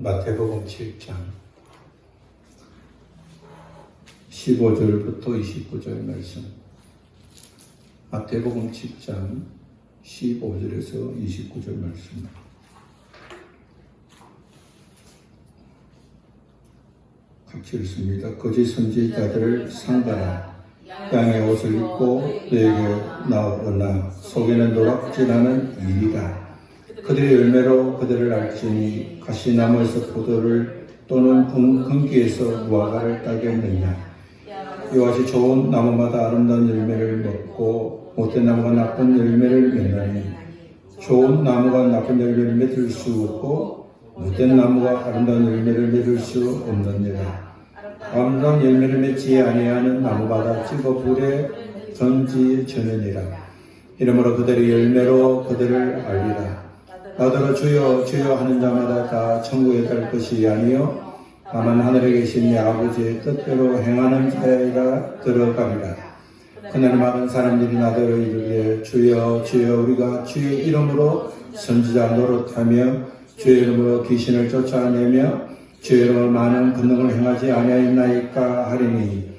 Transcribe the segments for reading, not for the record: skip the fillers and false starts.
마태복음 7장 15절부터 29절 말씀. 마태복음 7장 15절에서 29절 말씀. 같이 읽습니다. 거짓 선지자들을 상가라. 양의 옷을 입고 너에게 나오거나 속에는 노랗지나는 일이라. 그들의 열매로 그들을 알지니 가시나무에서 포도를 또는 금기에서 무화과를 따겠느냐. 이와 같이 좋은 나무마다 아름다운 열매를 맺고 못된 나무가 나쁜 열매를 맺나니 좋은 나무가 나쁜 열매를 맺을 수 없고 못된 나무가 아름다운 열매를 맺을 수 없느니라. 아름다운 열매를 맺지 아니하는 나무마다 찍어 불에 던지려니라. 이러므로 그들의 열매로 그들을 알리라. 나더러 주여 주여 하는 자마다 다 천국에 갈 것이 아니요 다만 하늘에 계신 내 아버지의 뜻대로 행하는 자에게 들어가리라. 그날 많은 사람들이 나더러 이르되 주여 주여 우리가 주의 이름으로 선지자 노릇하며 주의 이름으로 귀신을 쫓아내며 주의 이름으로 많은 권능을 행하지 아니하였나이까 하리니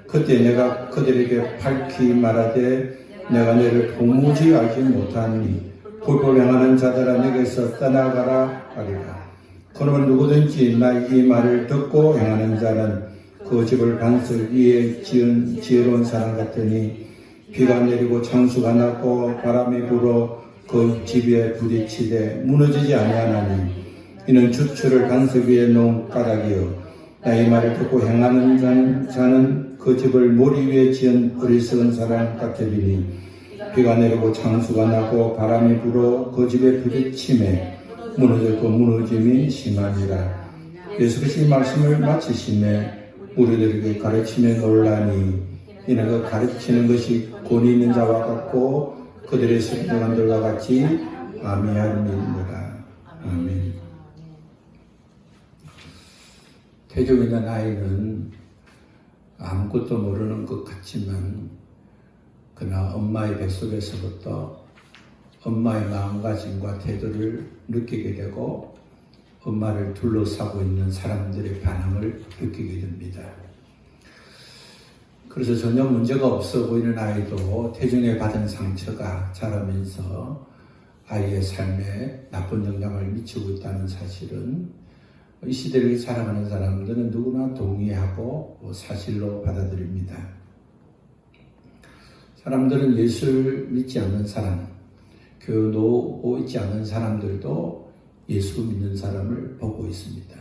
그때 내가 그들에게 밝히 말하되 내가 너를 도무지 알지 못하니 불법을 행하는 자들아 내게서 떠나가라 하리라. 그러면 누구든지 나 이 말을 듣고 행하는 자는 그 집을 반석 위에 지은 지혜로운 사람 같으니 비가 내리고 창수가 났고 바람이 불어 그 집에 부딪히되 무너지지 아니하나니 이는 주추를 반석 위에 놓은 까닭이요 나 이 말을 듣고 행하는 자는 그 집을 모리 위에 지은 어리석은 사람 같으리니 비가 내리고 창수가 나고 바람이 불어 그 집에 부딪힘에 무너졌고 무너짐이 심하니라. 예수께서 이 말씀을 마치시매 우리들에게 가르치며 놀라니 이는 그 가르치는 것이 권위 있는 자와 같고 그들의 신령한들과 같이 아미하리니라. 아멘. 태종 있는 아이는 아무것도 모르는 것 같지만 그러나 엄마의 뱃속에서부터 엄마의 마음가짐과 태도를 느끼게 되고 엄마를 둘러싸고 있는 사람들의 반응을 느끼게 됩니다. 그래서 전혀 문제가 없어 보이는 아이도 태중에 받은 상처가 자라면서 아이의 삶에 나쁜 영향을 미치고 있다는 사실은 이 시대를 살아가는 사람들은 누구나 동의하고 사실로 받아들입니다. 사람들은 예수를 믿지 않는 사람, 교회도 오고 있지 않는 사람들도 예수 믿는 사람을 보고 있습니다.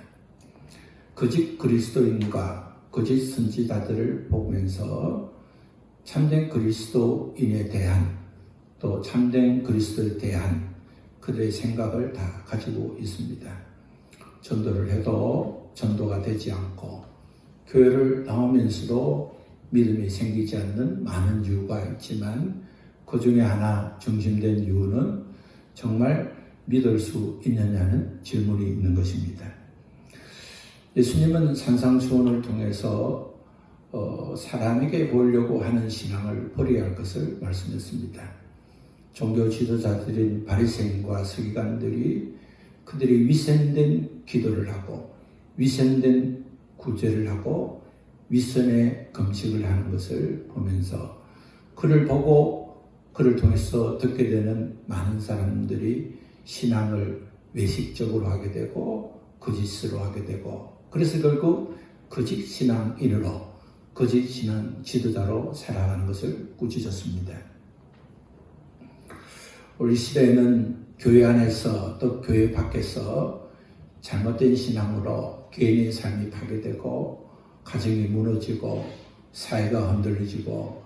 거짓 그리스도인과 거짓 선지자들을 보면서 참된 그리스도인에 대한 또 참된 그리스도에 대한 그들의 생각을 다 가지고 있습니다. 전도를 해도 전도가 되지 않고 교회를 나오면서도 믿음이 생기지 않는 많은 이유가 있지만 그 중에 하나 중심된 이유는 정말 믿을 수 있느냐는 질문이 있는 것입니다. 예수님은 산상수훈을 통해서 사람에게 보이려고 하는 신앙을 버려야 할 것을 말씀했습니다. 종교 지도자들인 바리새인과 서기관들이 그들이 위선된 기도를 하고 위선된 구제를 하고 윗선에 금식을 하는 것을 보면서 그를 보고 그를 통해서 듣게 되는 많은 사람들이 신앙을 외식적으로 하게 되고 거짓으로 하게 되고 그래서 결국 거짓 신앙인으로 거짓 신앙 지도자로 살아가는 것을 꾸짖었습니다. 우리 시대에는 교회 안에서 또 교회 밖에서 잘못된 신앙으로 개인의 삶이 파괴되고 가정이 무너지고 사회가 흔들리지고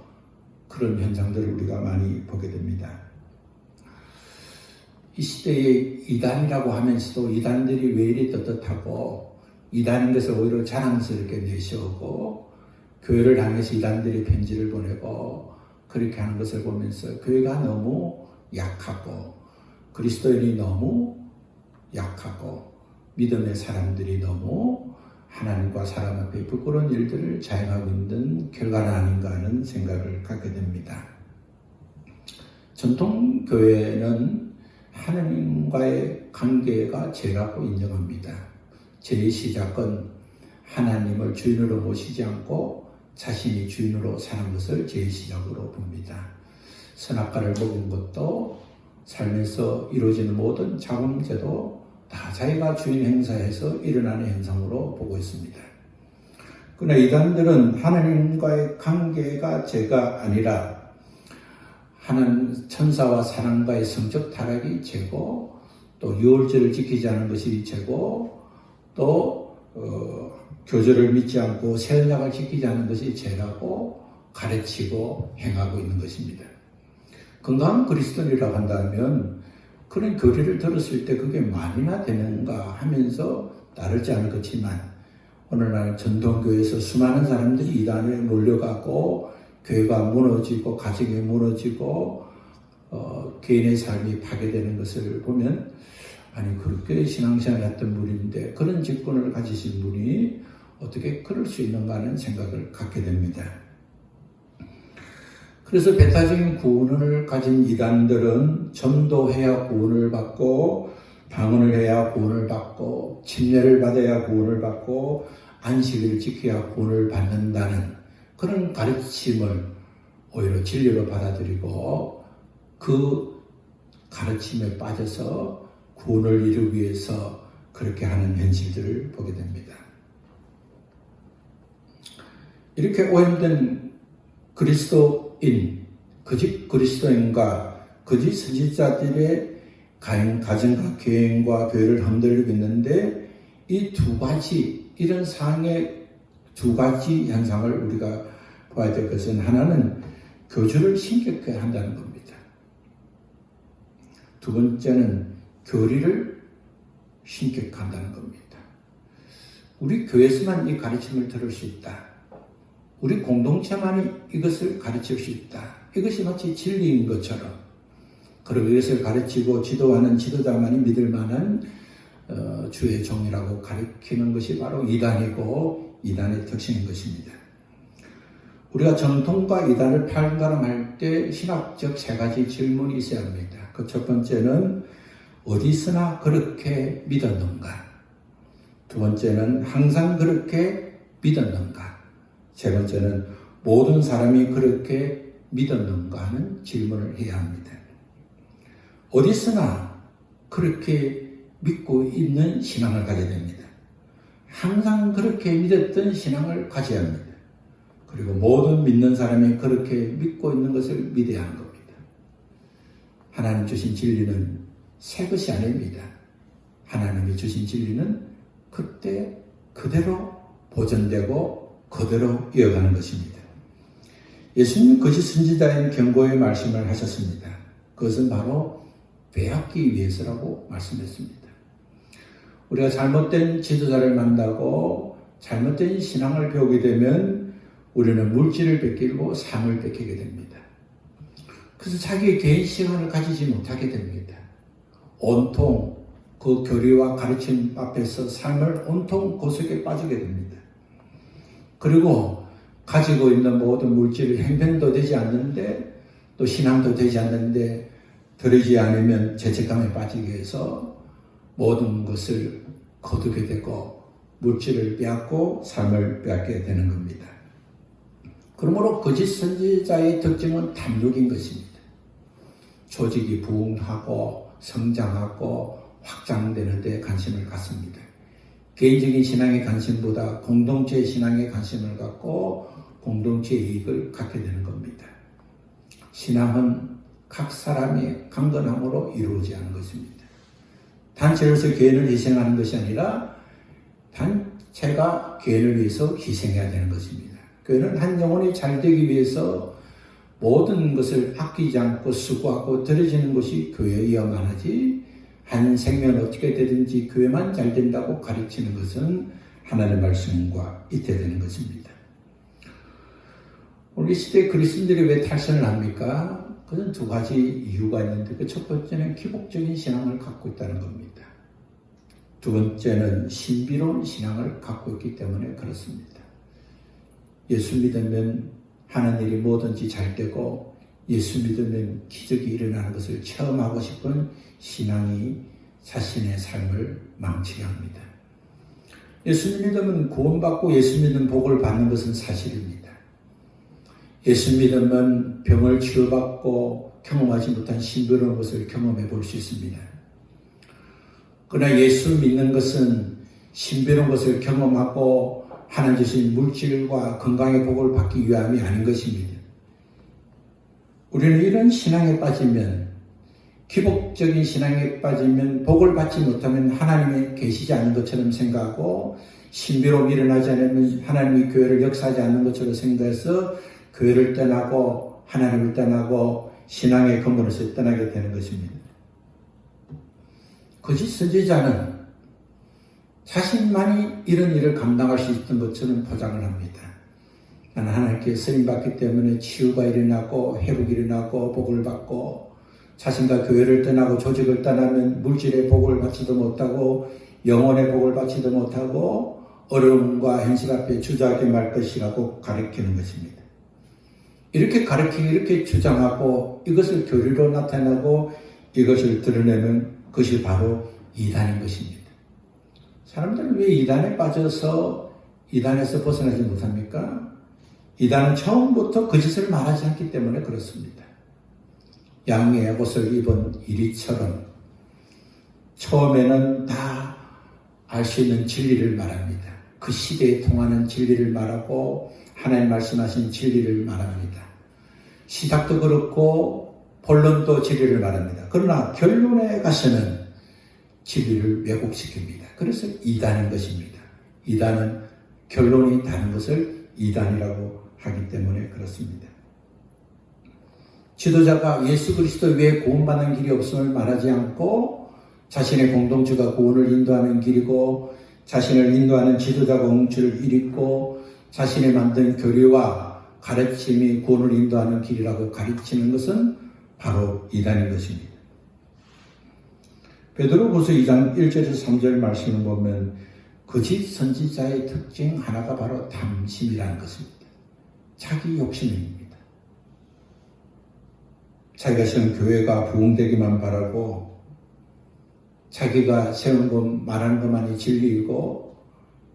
그런 현상들을 우리가 많이 보게 됩니다. 이 시대에 이단이라고 하면서도 이단들이 왜 이리 떳떳하고 이단인 것을 오히려 자랑스럽게 내세우고 교회를 향해서 이단들이 편지를 보내고 그렇게 하는 것을 보면서 교회가 너무 약하고 그리스도인이 너무 약하고 믿음의 사람들이 너무 하나님과 사람 앞에 부끄러운 일들을 자행하고 있는 결과는 아닌가 하는 생각을 갖게 됩니다. 전통교회는 하나님과의 관계가 죄라고 인정합니다. 제1시작은 하나님을 주인으로 모시지 않고 자신이 주인으로 사는 것을 제1시작으로 봅니다. 선악과를 먹은 것도 삶에서 이루어지는 모든 자범죄도 다 자기가 주인 행사해서 일어나는 현상으로 보고 있습니다. 그러나 이단들은 하나님과의 관계가 죄가 아니라 하나님 천사와 사람과의 성적 타락이 죄고, 또 유월절을 지키지 않은 것이 죄고, 또 교절을 믿지 않고 새 언약을 지키지 않은 것이 죄라고 가르치고 행하고 있는 것입니다. 건강한 그리스도인이라고 한다면 그런 교리를 들었을 때 그게 말이나 되는가 하면서 따르지 않을 것이지만, 오늘날 전통교회에서 수많은 사람들이 이단에 몰려가고 교회가 무너지고 가정이 무너지고 개인의 삶이 파괴되는 것을 보면, 아니 그렇게 신앙생활을 했던 분인데 그런 직분을 가지신 분이 어떻게 그럴 수 있는가 하는 생각을 갖게 됩니다. 그래서 배타적인 구원을 가진 이단들은 전도해야 구원을 받고, 방언을 해야 구원을 받고, 침례를 받아야 구원을 받고, 안식일을 지켜야 구원을 받는다는 그런 가르침을 오히려 진리로 받아들이고 그 가르침에 빠져서 구원을 이루기 위해서 그렇게 하는 현실들을 보게 됩니다. 이렇게 오염된 그리스도인, 거짓 그리스도인과 거짓 선지자들의 가정과 교회와 교회를 흔들리고 있는데, 이 두 가지, 이런 상황의 두 가지 현상을 우리가 봐야 될 것은, 하나는 교주를 신격하게 한다는 겁니다. 두 번째는 교리를 신격한다는 겁니다. 우리 교회에서만 이 가르침을 들을 수 있다. 우리 공동체만이 이것을 가르칠 수 있다. 이것이 마치 진리인 것처럼, 그리고 이것을 가르치고 지도하는 지도자만이 믿을 만한 주의 종이라고 가르치는 것이 바로 이단이고 이단의 특징인 것입니다. 우리가 정통과 이단을 판가름할 때 신학적 세 가지 질문이 있어야 합니다. 그 첫 번째는 어디서나 그렇게 믿었는가? 두 번째는 항상 그렇게 믿었는가? 세 번째는 모든 사람이 그렇게 믿었는가 하는 질문을 해야 합니다. 어디서나 그렇게 믿고 있는 신앙을 가져야 됩니다. 항상 그렇게 믿었던 신앙을 가져야 합니다. 그리고 모든 믿는 사람이 그렇게 믿고 있는 것을 믿어야 하는 겁니다. 하나님 주신 진리는 새 것이 아닙니다. 하나님이 주신 진리는 그때 그대로 보존되고 그대로 이어가는 것입니다. 예수님은 거짓 선지자인 경고의 말씀을 하셨습니다. 그것은 바로 빼앗기 위해서라고 말씀했습니다. 우리가 잘못된 지도자를 만나고 잘못된 신앙을 배우게 되면 우리는 물질을 뺏기고 삶을 뺏기게 됩니다. 그래서 자기의 개인 시간을 가지지 못하게 됩니다. 온통 그 교리와 가르침 앞에서 삶을 온통 그 속에 빠지게 됩니다. 그리고 가지고 있는 모든 물질이 행편도 되지 않는데, 또 신앙도 되지 않는데, 들이지 않으면 죄책감에 빠지게 해서 모든 것을 거두게 되고 물질을 빼앗고 삶을 빼앗게 되는 겁니다. 그러므로 거짓 선지자의 특징은 탐욕인 것입니다. 조직이 부흥하고 성장하고 확장되는 데 관심을 갖습니다. 개인적인 신앙의 관심보다 공동체의 신앙에 관심을 갖고 공동체의 이익을 갖게 되는 겁니다. 신앙은 각 사람의 강건함으로 이루어지지 않은 것입니다. 단체로서 교회를 희생하는 것이 아니라 단체가 교회를 위해서 희생해야 되는 것입니다. 교회는 한 영혼이 잘 되기 위해서 모든 것을 아끼지 않고 수고하고 들여지는 것이 교회여야만 하지, 한 생명 어떻게 되든지 교회만 잘 된다고 가르치는 것은 하나님의 말씀과 이태되는 것입니다. 우리 시대 그리스도인들이 왜 탈선을 합니까? 그건 두 가지 이유가 있는데, 그 첫 번째는 기복적인 신앙을 갖고 있다는 겁니다. 두 번째는 신비로운 신앙을 갖고 있기 때문에 그렇습니다. 예수 믿으면 하는 일이 뭐든지 잘 되고, 예수 믿으면 기적이 일어나는 것을 체험하고 싶은 신앙이 자신의 삶을 망치게 합니다. 예수 믿으면 구원받고 예수 믿는 복을 받는 것은 사실입니다. 예수 믿으면 병을 치료받고 경험하지 못한 신비로운 것을 경험해 볼 수 있습니다. 그러나 예수 믿는 것은 신비로운 것을 경험하고 하나님 주신 물질과 건강의 복을 받기 위함이 아닌 것입니다. 우리는 이런 신앙에 빠지면, 기복적인 신앙에 빠지면 복을 받지 못하면 하나님이 계시지 않는 것처럼 생각하고 신비로움이 일어나지 않으면 하나님이 교회를 역사하지 않는 것처럼 생각해서 교회를 떠나고 하나님을 떠나고 신앙의 근본에서 떠나게 되는 것입니다. 거짓 선지자는 자신만이 이런 일을 감당할 수 있던 것처럼 포장을 합니다. 나는 하나님께 쓰임받기 때문에 치유가 일어나고 회복이 일어나고 복을 받고 자신과 교회를 떠나고 조직을 떠나면 물질의 복을 받지도 못하고 영혼의 복을 받지도 못하고 어려움과 현실 앞에 주저하게 말 것이라고 가르치는 것입니다. 이렇게 가르치고 이렇게 주장하고 이것을 교리로 나타내고 이것을 드러내는 것이 바로 이단인 것입니다. 사람들은 왜 이단에 빠져서 이단에서 벗어나지 못합니까? 이단은 처음부터 거짓을 말하지 않기 때문에 그렇습니다. 양의 옷을 입은 이리처럼 처음에는 다 알 수 있는 진리를 말합니다. 그 시대에 통하는 진리를 말하고 하나님 말씀하신 진리를 말합니다. 시작도 그렇고 본론도 진리를 말합니다. 그러나 결론에 가서는 진리를 왜곡시킵니다. 그래서 이단인 것입니다. 이단은 결론이 다른 것을 이단이라고 하기 때문에 그렇습니다. 지도자가 예수 그리스도 외에 구원받는 길이 없음을 말하지 않고 자신의 공동체가 구원을 인도하는 길이고 자신을 인도하는 지도자가 공동체를 일으키고 자신이 만든 교리와 가르침이 구원을 인도하는 길이라고 가르치는 것은 바로 이단인 것입니다. 베드로후서 2장 1절에서 3절 말씀을 보면 거짓 선지자의 특징 하나가 바로 탐심이라는 것입니다. 자기 욕심입니다. 자기가 세운 교회가 부흥되기만 바라고 자기가 세운 것, 말하는 것만이 진리이고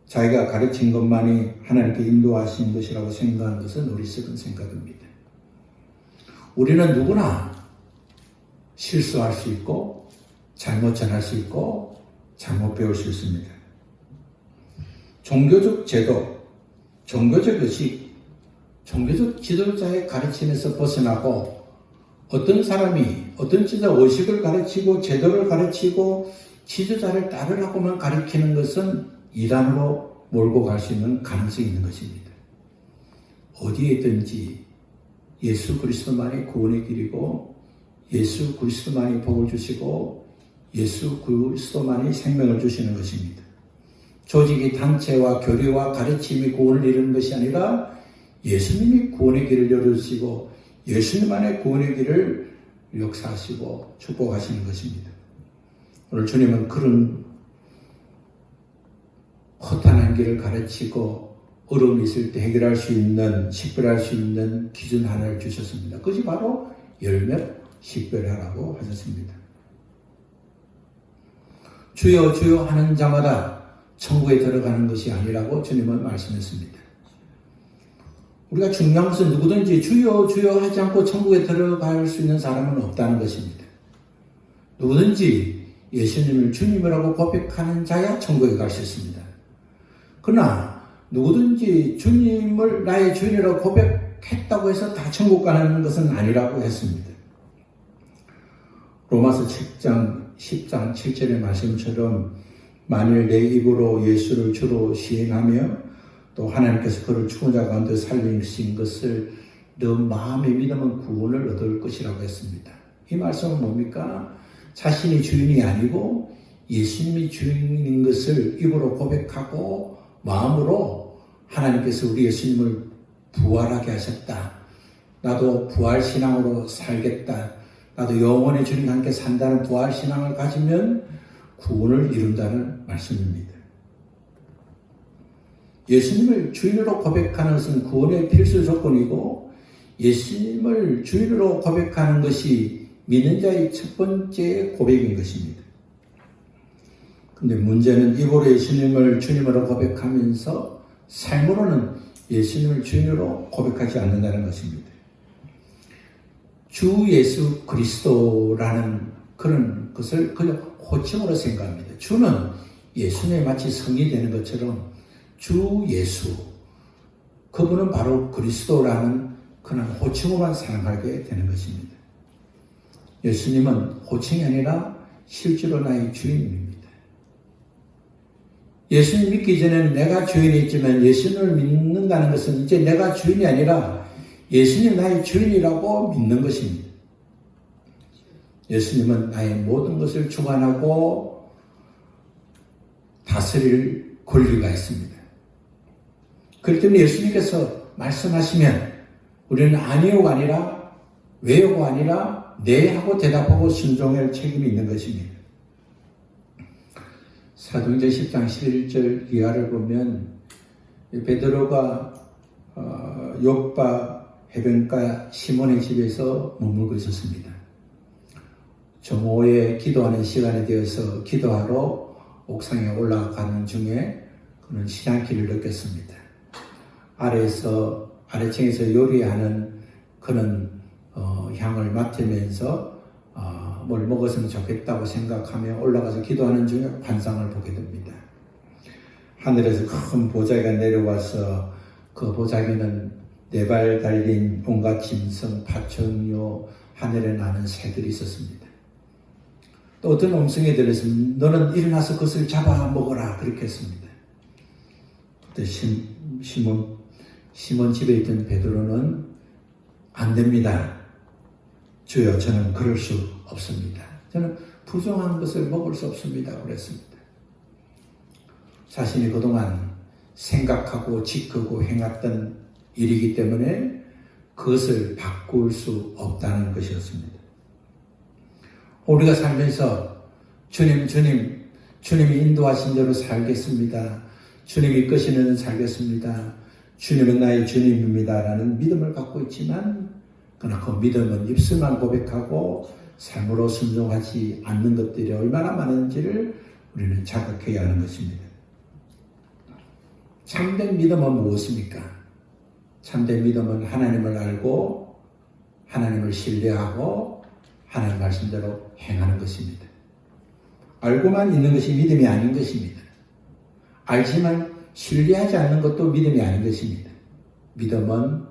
자기가 가르친 것만이 하나님께 인도하신 것이라고 생각하는 것은 어리석은 생각입니다. 우리는 누구나 실수할 수 있고 잘못 전할 수 있고 잘못 배울 수 있습니다. 종교적 제도, 종교적 의식, 종교적 지도자의 가르침에서 벗어나고 어떤 사람이 어떤 지도자 의식을 가르치고 제도를 가르치고 지도자를 따르라고만 가르치는 것은 이단으로 몰고 갈 수 있는 가능성이 있는 것입니다. 어디에 있든지 예수 그리스도만이 구원의 길이고 예수 그리스도만이 복을 주시고 예수 그리스도만이 생명을 주시는 것입니다. 조직이 단체와 교리와 가르침이 구원을 이루는 것이 아니라 예수님이 구원의 길을 열어주시고 예수님만의 구원의 길을 역사하시고 축복하시는 것입니다. 오늘 주님은 그런 허탄한 길을 가르치고 어려움이 있을 때 해결할 수 있는, 식별할 수 있는 기준 하나를 주셨습니다. 그것이 바로 열매 식별하라고 하셨습니다. 주여 주여 하는 자마다 천국에 들어가는 것이 아니라고 주님은 말씀했습니다. 우리가 중요한 것은 누구든지 주여 주여 하지 않고 천국에 들어갈 수 있는 사람은 없다는 것입니다. 누구든지 예수님을 주님이라고 고백하는 자야 천국에 갈 수 있습니다. 그러나 누구든지 주님을 나의 주인이라고 고백했다고 해서 다 천국 가는 것은 아니라고 했습니다. 로마서 7장 10장 7절의 말씀처럼 만일 내 입으로 예수를 주로 시인하며 또 하나님께서 그를 죽은 자 가운데 살리신 것을 너 마음에 믿으면 구원을 얻을 것이라고 했습니다. 이 말씀은 뭡니까? 자신이 주인이 아니고 예수님이 주인인 것을 입으로 고백하고 마음으로 하나님께서 우리 예수님을 부활하게 하셨다. 나도 부활신앙으로 살겠다. 나도 영원의 주님과 함께 산다는 부활신앙을 가지면 구원을 이룬다는 말씀입니다. 예수님을 주인으로 고백하는 것은 구원의 필수 조건이고 예수님을 주인으로 고백하는 것이 믿는 자의 첫 번째 고백인 것입니다. 근데 문제는 입으로 예수님을 주님으로 고백하면서 삶으로는 예수님을 주인으로 고백하지 않는다는 것입니다. 주 예수 그리스도라는 그런 것을 그냥 호칭으로 생각합니다. 주는 예수님이 마치 성이 되는 것처럼 주 예수, 그분은 바로 그리스도라는 그런 호칭으로만 사용하게 되는 것입니다. 예수님은 호칭이 아니라 실제로 나의 주인입니다. 예수님 믿기 전에는 내가 주인이었지만 예수님을 믿는다는 것은 이제 내가 주인이 아니라 예수님 나의 주인이라고 믿는 것입니다. 예수님은 나의 모든 것을 주관하고 다스릴 권리가 있습니다. 그렇기 때문에 예수님께서 말씀하시면 우리는 아니요가 아니라 왜요가 아니라 네 하고 대답하고 순종할 책임이 있는 것입니다. 사도행전 10장 11절 이하를 보면 베드로가 욥바 해변가 시몬의 집에서 머물고 있었습니다. 정오에 기도하는 시간이 되어서 기도하러 옥상에 올라가는 중에 그는 시장길을 느꼈습니다. 아래층에서 요리하는 그는 향을 맡으면서 뭘 먹었으면 좋겠다고 생각하며 올라가서 기도하는 중에 환상을 보게 됩니다. 하늘에서 큰 보자기가 내려와서 그 보자기는 4발 달린 온갖 짐승, 파충류, 하늘에 나는 새들이 있었습니다. 또 어떤 음성이 들려서 너는 일어나서 그것을 잡아 먹어라 그렇게 했습니다. 그때 시몬 집에 있던 베드로는 안 됩니다. 주여, 저는 그럴 수 없습니다. 저는 부정한 것을 먹을 수 없습니다. 그랬습니다. 자신이 그동안 생각하고 지키고 행했던 일이기 때문에 그것을 바꿀 수 없다는 것이었습니다. 우리가 살면서 주님이 인도하신 대로 살겠습니다. 주님이 이끄시는 살겠습니다. 주님은 나의 주님입니다. 라는 믿음을 갖고 있지만 그러나 그 믿음은 입술만 고백하고 삶으로 순종하지 않는 것들이 얼마나 많은지를 우리는 자각해야 하는 것입니다. 참된 믿음은 무엇입니까? 참된 믿음은 하나님을 알고 하나님을 신뢰하고 하나님 말씀대로 행하는 것입니다. 알고만 있는 것이 믿음이 아닌 것입니다. 알지만 신뢰하지 않는 것도 믿음이 아닌 것입니다. 믿음은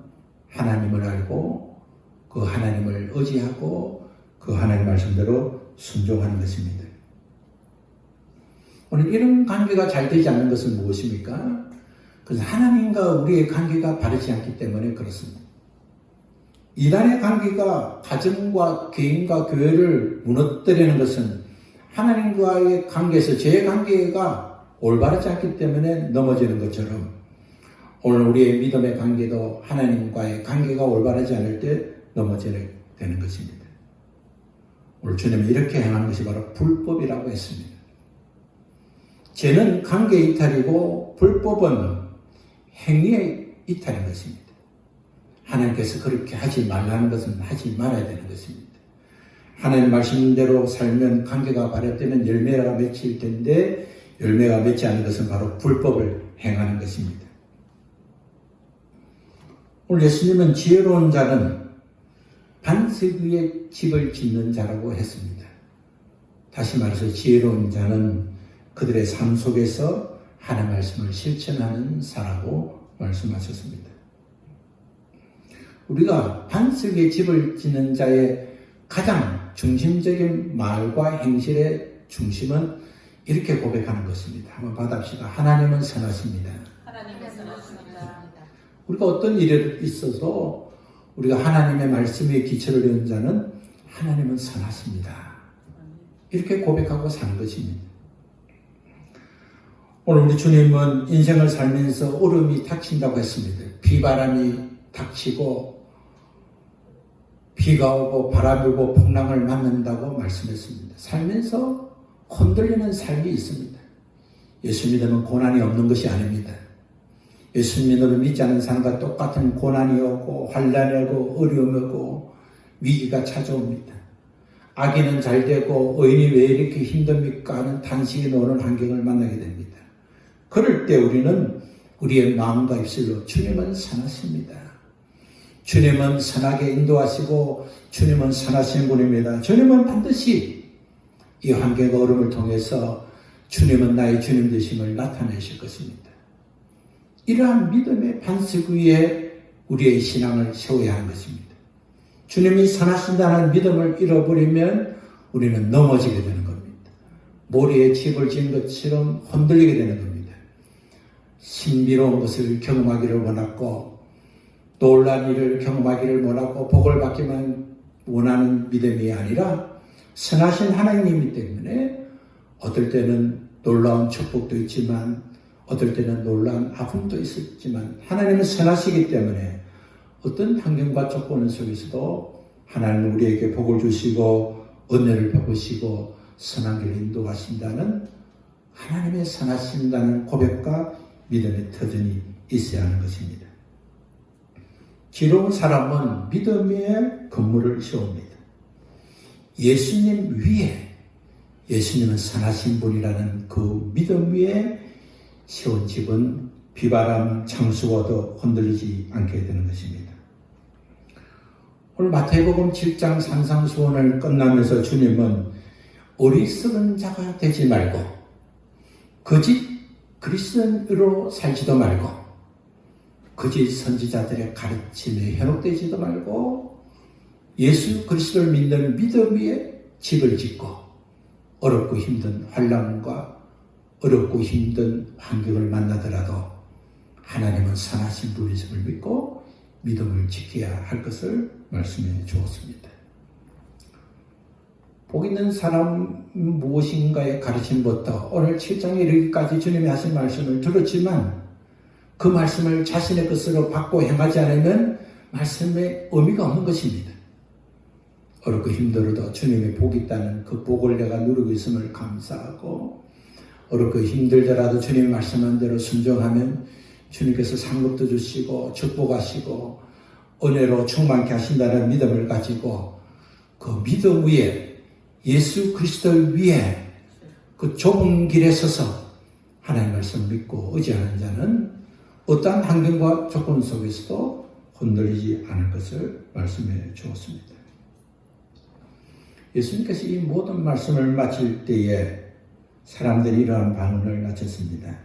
하나님을 알고 그 하나님을 의지하고 그 하나님 말씀대로 순종하는 것입니다. 오늘 이런 관계가 잘 되지 않는 것은 무엇입니까? 그래서 하나님과 우리의 관계가 바르지 않기 때문에 그렇습니다. 이단의 관계가 가정과 개인과 교회를 무너뜨리는 것은 하나님과의 관계에서 제 관계가 올바르지 않기 때문에 넘어지는 것처럼 오늘 우리의 믿음의 관계도 하나님과의 관계가 올바르지 않을 때 넘어지게 되는 것입니다. 오늘 주님은 이렇게 행하는 것이 바로 불법이라고 했습니다. 죄는 관계 이탈이고 불법은 행위의 이탈인 것입니다. 하나님께서 그렇게 하지 말라는 것은 하지 말아야 되는 것입니다. 하나님 말씀대로 살면 관계가 발효되면 열매가 맺힐 텐데 열매가 맺지 않는 것은 바로 불법을 행하는 것입니다. 오늘 예수님은 지혜로운 자는 반석 위에 집을 짓는 자라고 했습니다. 다시 말해서 지혜로운 자는 그들의 삶 속에서 하나님 말씀을 실천하는 자라고 말씀하셨습니다. 우리가 반석 위에 집을 짓는 자의 가장 중심적인 말과 행실의 중심은 이렇게 고백하는 것입니다. 한번 받아봅시다. 하나님은 선하십니다. 하나님은 선하십니다. 우리가 어떤 일이 있어서 우리가 하나님의 말씀에 기초를 두는 자는 하나님은 선하십니다. 이렇게 고백하고 사는 것입니다. 오늘 우리 주님은 인생을 살면서 어려움이 닥친다고 했습니다. 비바람이 닥치고 비가 오고 바람이 오고 풍랑을 맞는다고 말씀했습니다. 살면서 흔들리는 삶이 있습니다. 예수 믿으면 고난이 없는 것이 아닙니다. 예수 믿지 않는 사람과 똑같은 고난이 오고 환난이 오고 어려움이 오고 위기가 찾아옵니다. 악인은 잘 되고 의인이 왜 이렇게 힘듭니까 하는 탄식이 나오는 환경을 만나게 됩니다. 그럴 때 우리는 우리의 마음과 입술로 주님은 선하십니다. 주님은 선하게 인도하시고 주님은 선하신 분입니다. 주님은 반드시 이 환경과 어려움을 통해서 주님은 나의 주님 되심을 나타내실 것입니다. 이러한 믿음의 반석 위에 우리의 신앙을 세워야 하는 것입니다. 주님이 선하신다는 믿음을 잃어버리면 우리는 넘어지게 되는 겁니다. 모래에 집을 지은 것처럼 흔들리게 되는 겁니다. 신비로운 것을 경험하기를 원하고 놀란 일을 경험하기를 원하고 복을 받기만 원하는 믿음이 아니라 선하신 하나님이기 때문에 어떨 때는 놀라운 축복도 있지만 어떨 때는 놀라운 아픔도 있었지만 하나님은 선하시기 때문에 어떤 환경과 조건 속에서도 하나님은 우리에게 복을 주시고 은혜를 베푸시고 선한 길을 인도하신다는 하나님의 선하신다는 고백과 믿음의 터전이 있어야 하는 것입니다. 지혜로운 사람은 믿음 위에 건물을 세웁니다. 예수님 위에 예수님은 선하신 분이라는 그 믿음 위에 세운 집은 비바람 창수와도 흔들리지 않게 되는 것입니다. 오늘 마태복음 7장 산상수훈을 끝나면서 주님은 어리석은 자가 되지 말고 거짓 그리스도인으로 살지도 말고 거짓 선지자들의 가르침에 현혹되지도 말고 예수 그리스도를 믿는 믿음 위에 집을 짓고 어렵고 힘든 환난과 어렵고 힘든 환경을 만나더라도 하나님은 선하신 분이심을 믿고 믿음을 지켜야 할 것을 말씀해 주었습니다. 복 있는 사람 무엇인가의 가르침부터 오늘 7장에 이르기까지 주님이 하신 말씀을 들었지만 그 말씀을 자신의 것으로 받고 행하지 않으면 말씀에 의미가 없는 것입니다. 어렵고 힘들어도 주님의 복이 있다는 그 복을 내가 누리고 있음을 감사하고 어렵고 힘들더라도 주님이 말씀한 대로 순종하면 주님께서 상급도 주시고 축복하시고 은혜로 충만케 하신다는 믿음을 가지고 그 믿음 위에 예수 그리스도 위에 그 좁은 길에 서서 하나님 말씀 믿고 의지하는 자는 어떠한 환경과 조건 속에서도 흔들리지 않을 것을 말씀해 주었습니다. 예수님께서 이 모든 말씀을 마칠 때에 사람들이 이러한 반응을 나쳤습니다.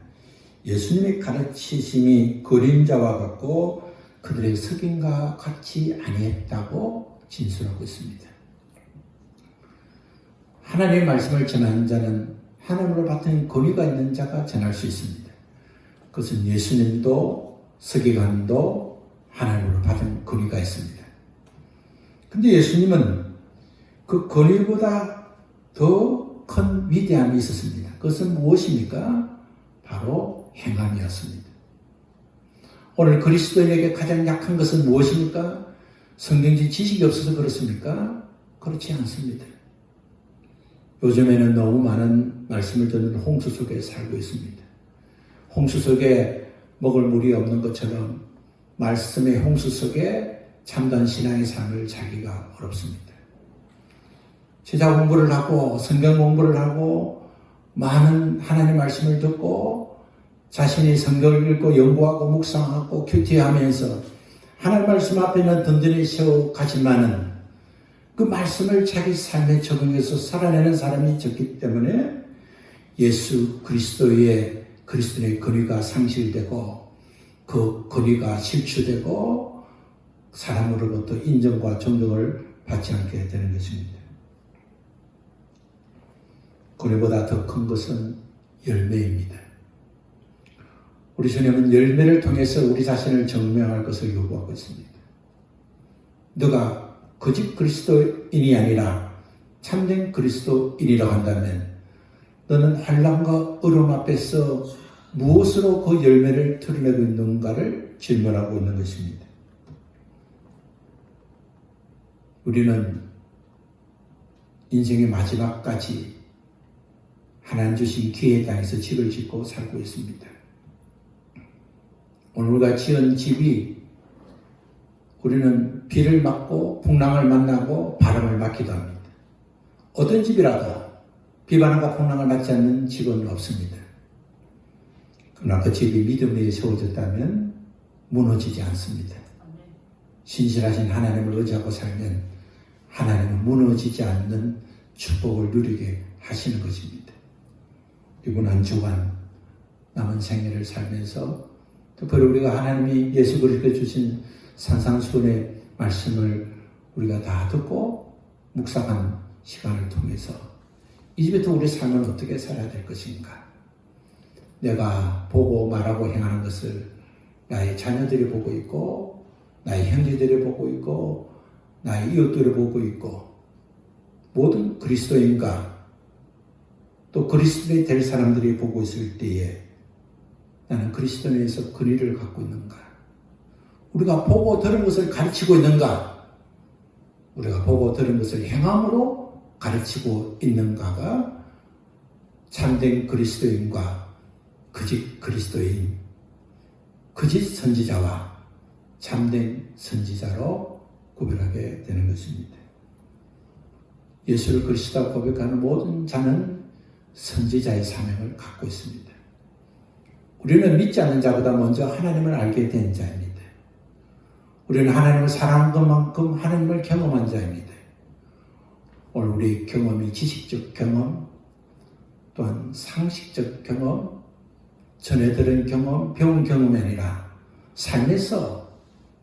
예수님의 가르치심이 그림자와 같고 그들의 석임과 같이 아니했다고 진술하고 있습니다. 하나님의 말씀을 전하는 자는 하나님으로 받은 권위가 있는 자가 전할 수 있습니다. 그것은 예수님도 서기관도 하나님으로 받은 권위가 있습니다. 근데 예수님은 그 권위보다 더 큰 위대함이 있었습니다. 그것은 무엇입니까? 바로 행함이었습니다. 오늘 그리스도인에게 가장 약한 것은 무엇입니까? 성경지 지식이 없어서 그렇습니까? 그렇지 않습니다. 요즘에는 너무 많은 말씀을 듣는 홍수 속에 살고 있습니다. 홍수 속에 먹을 물이 없는 것처럼 말씀의 홍수 속에 참된 신앙의 삶을 살기가 어렵습니다. 제자 공부를 하고 성경 공부를 하고 많은 하나님의 말씀을 듣고 자신이 성경을 읽고 연구하고 묵상하고 큐티하면서 하나님 말씀 앞에는 든든히 세워가지만은 그 말씀을 자기 삶에 적용해서 살아내는 사람이 적기 때문에 예수 그리스도의 그리스도의 권위가 상실되고 그 권위가 실추되고 사람으로부터 인정과 존경을 받지 않게 되는 것입니다. 권위보다 더 큰 것은 열매입니다. 우리 주님은 열매를 통해서 우리 자신을 증명할 것을 요구하고 있습니다. 너가 거짓 그리스도인이 아니라 참된 그리스도인이라고 한다면 너는 환난과 어려움 앞에서 무엇으로 그 열매를 드러내고 있는가를 질문하고 있는 것입니다. 우리는 인생의 마지막까지 하나님 주신 기회의 땅에서 집을 짓고 살고 있습니다. 오늘 우리가 지은 집이 우리는 비를 맞고 풍랑을 만나고 바람을 맞기도 합니다. 어떤 집이라도 비방과 폭락을 받지 않는 집은 없습니다. 그러나 그 집이 믿음 위에 세워졌다면 무너지지 않습니다. 신실하신 하나님을 의지하고 살면 하나님은 무너지지 않는 축복을 누리게 하시는 것입니다. 이번 한 주간 남은 생애를 살면서 특별히 우리가 하나님이 예수 그리스도께 주신 산상수훈의 말씀을 우리가 다 듣고 묵상한 시간을 통해서 이제부터 우리 삶은 어떻게 살아야 될 것인가? 내가 보고 말하고 행하는 것을 나의 자녀들이 보고 있고 나의 형제들이 보고 있고 나의 이웃들이 보고 있고 모든 그리스도인과 또 그리스도인이 될 사람들이 보고 있을 때에 나는 그리스도인에서 근위를 갖고 있는가? 우리가 보고 들은 것을 가르치고 있는가? 우리가 보고 들은 것을 행함으로 가르치고 있는가가 참된 그리스도인과 거짓 그리스도인, 거짓 선지자와 참된 선지자로 구별하게 되는 것입니다. 예수를 그리스도라 고백하는 모든 자는 선지자의 사명을 갖고 있습니다. 우리는 믿지 않는 자보다 먼저 하나님을 알게 된 자입니다. 우리는 하나님을 사랑한 것만큼 하나님을 경험한 자입니다. 오늘 우리 경험이 지식적 경험, 또한 상식적 경험, 전에 들은 경험, 배운 경험이 아니라 삶에서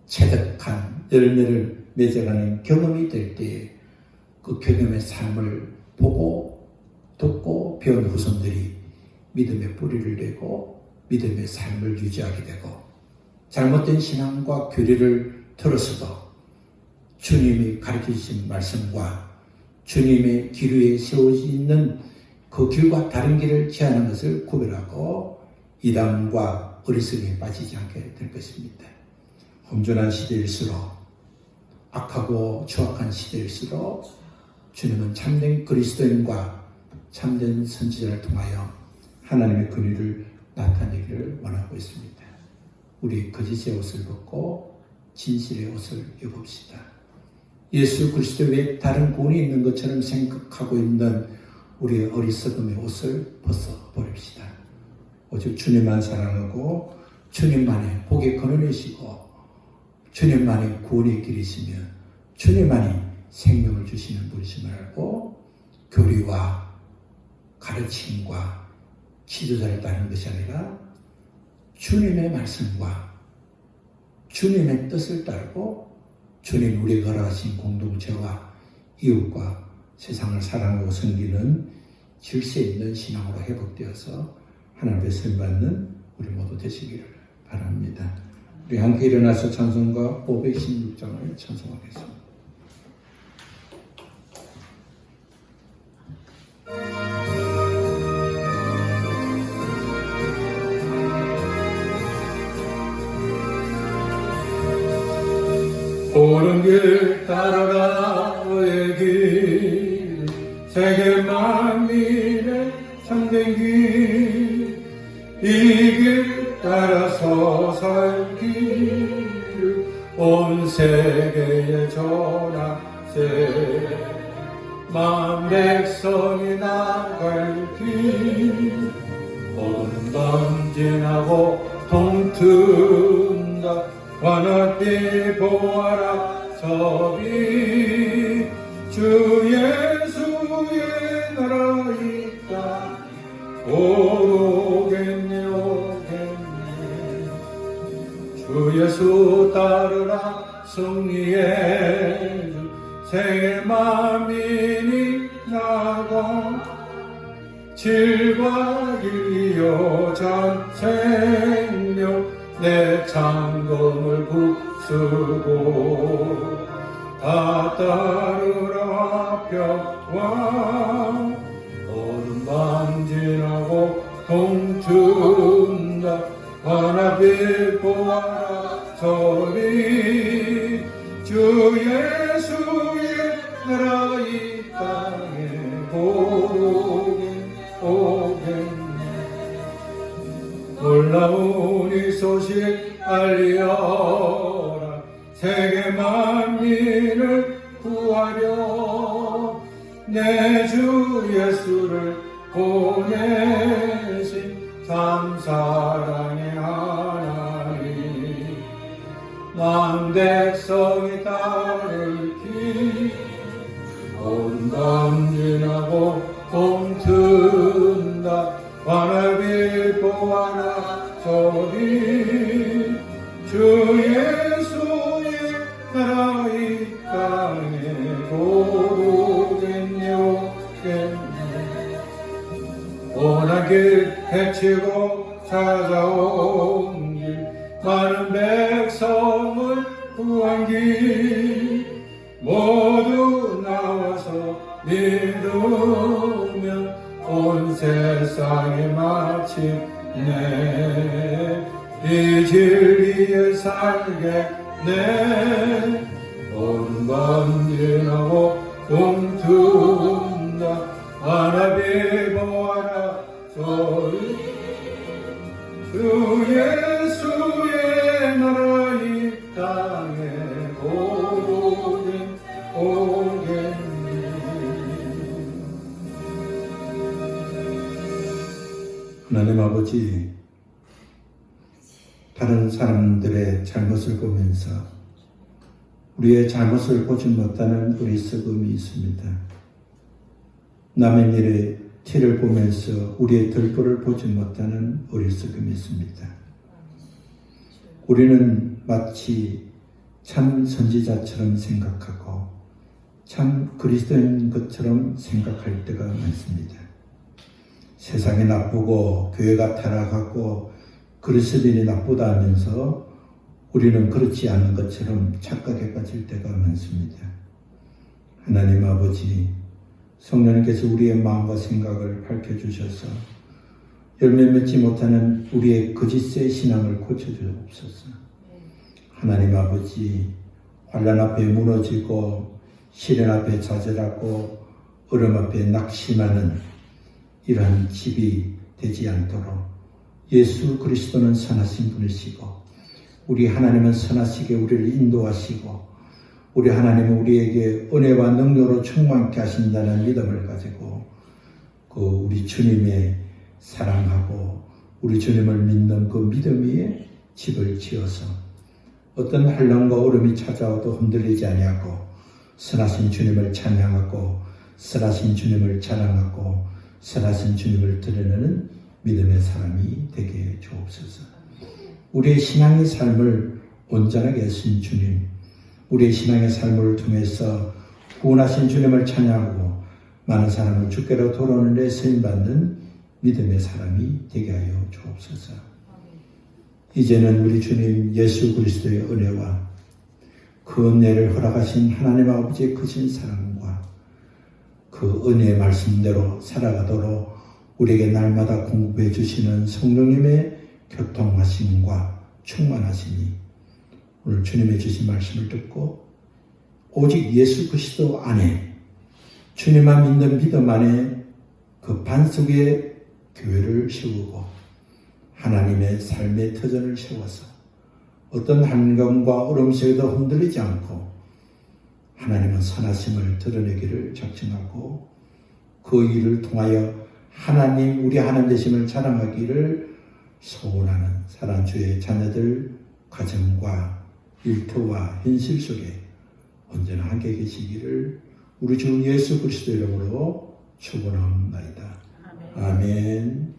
체득한 열매를 맺어가는 경험이 될 때에 그 경험의 삶을 보고 듣고 배운 후손들이 믿음의 뿌리를 내고 믿음의 삶을 유지하게 되고 잘못된 신앙과 교리를 들었어도 주님이 가르쳐주신 말씀과 주님의 길 위에 세워져 있는 그 길과 다른 길을 취하는 것을 구별하고 이단과 어리석음에 빠지지 않게 될 것입니다. 험준한 시대일수록 악하고 추악한 시대일수록 주님은 참된 그리스도인과 참된 선지자를 통하여 하나님의 근위를 나타내기를 원하고 있습니다. 우리 거짓의 옷을 벗고 진실의 옷을 입읍시다. 예수 그리스도 외에 다른 구원이 있는 것처럼 생각하고 있는 우리의 어리석음의 옷을 벗어버립시다. 오직 주님만 사랑하고 주님만이 복의 근원이시고 주님만이 구원의 길이시며 주님만이 생명을 주시는 분이심을 알고 교리와 가르침과 지도자를 따르는 것이 아니라 주님의 말씀과 주님의 뜻을 따르고 주님 우리가 허락하신 공동체와 이웃과 세상을 사랑하고 섬기는 질서 있는 신앙으로 회복되어서 하나님의 쓰임받는 우리 모두 되시기를 바랍니다. 우리 함께 일어나서 찬송가 516장을 찬송하겠습니다. 옳은 길 따라라 너의 길 세계 만민의 참된 길 이 길 따라서 살 길 온 세계에 전하세 만 백성이 나갈 길 오는 밤 지나고 동튼다 관악비 보아라 저비 주 예수의 나라 있다 오겠네 오겠네 주 예수 따르라 승리의 주 세계 만민이 나가 질과 길이요 참 생명 내 창검을 붙쓰고 다 따르라 벽와 오른밤 지나고 동튼다 관악빛 보아라 저리 주 예수의 나라 이 땅에 오겠네 놀라운 이 소식 알리어라 세계 만민을 구하려 내 주 예수를 보내신 참 사랑의 하나님, 만 백성이 따를 길 온 밤지나고 봄튼다 바람이 보아라 소리 주 예수의 나라 이 땅에 고르겠네 오겠네 오란 길 헤치고 찾아온 길 많은 백성을 구한 길 모두 나와서 믿으면 온 세상에 마침내 이 진리에 살겠네 온 밤지나고 봄튼다 하나비 보아라 소리 주 예수의 나라 이 땅에 오겠네. 하나님 아버지, 다른 사람들의 잘못을 보면서 우리의 잘못을 보지 못하는 어리석음이 있습니다. 남의 일에 티를 보면서 우리의 덜보를 보지 못하는 어리석음이 있습니다. 우리는 마치 참 선지자처럼 생각하고 참 그리스도인 것처럼 생각할 때가 많습니다. 세상이 나쁘고 교회가 타락하고 그리스도인이 나쁘다 하면서 우리는 그렇지 않은 것처럼 착각에 빠질 때가 많습니다. 하나님 아버지, 성령님께서 우리의 마음과 생각을 밝혀주셔서 열매 맺지 못하는 우리의 거짓의 신앙을 고쳐주옵소서. 하나님 아버지, 환난 앞에 무너지고 시련 앞에 좌절하고 얼음 앞에 낙심하는 이러한 집이 되지 않도록 예수 그리스도는 선하신 분이시고 우리 하나님은 선하시게 우리를 인도하시고 우리 하나님은 우리에게 은혜와 능력으로 충만케 하신다는 믿음을 가지고 그 우리 주님의 사랑하고 우리 주님을 믿는 그 믿음 위에 집을 지어서 어떤 환난과 어려움이 찾아와도 흔들리지 아니하고 선하신 주님을 찬양하고 선하신 주님을 자랑하고 선하신 주님을 드러내는 믿음의 사람이 되게 주옵소서. 우리의 신앙의 삶을 온전하게 하신 주님, 우리의 신앙의 삶을 통해서 구원하신 주님을 찬양하고 많은 사람을 주께로 돌아오는 데 쓰임받는 믿음의 사람이 되게 하여 주옵소서. 이제는 우리 주님 예수 그리스도의 은혜와 그 은혜를 허락하신 하나님 아버지의 크신 사랑과 그 은혜의 말씀대로 살아가도록 우리에게 날마다 공급해 주시는 성령님의 교통하심과 충만하시니 오늘 주님의 주신 말씀을 듣고 오직 예수 그리스도 안에 주님만 믿는 믿음 안에 그 반석의 교회를 세우고 하나님의 삶의 터전을 세워서 어떤 한감과 어려움 속에도 흔들리지 않고 하나님은 선하심을 드러내기를 작정하고 그 일을 통하여 하나님 우리 하나님 되심을 자랑하기를 소원하는 사랑하는 주의 자녀들 가정과 일터와 현실 속에 언제나 함께 계시기를 우리 주 예수 그리스도 이름으로 축원합니다. 아멘.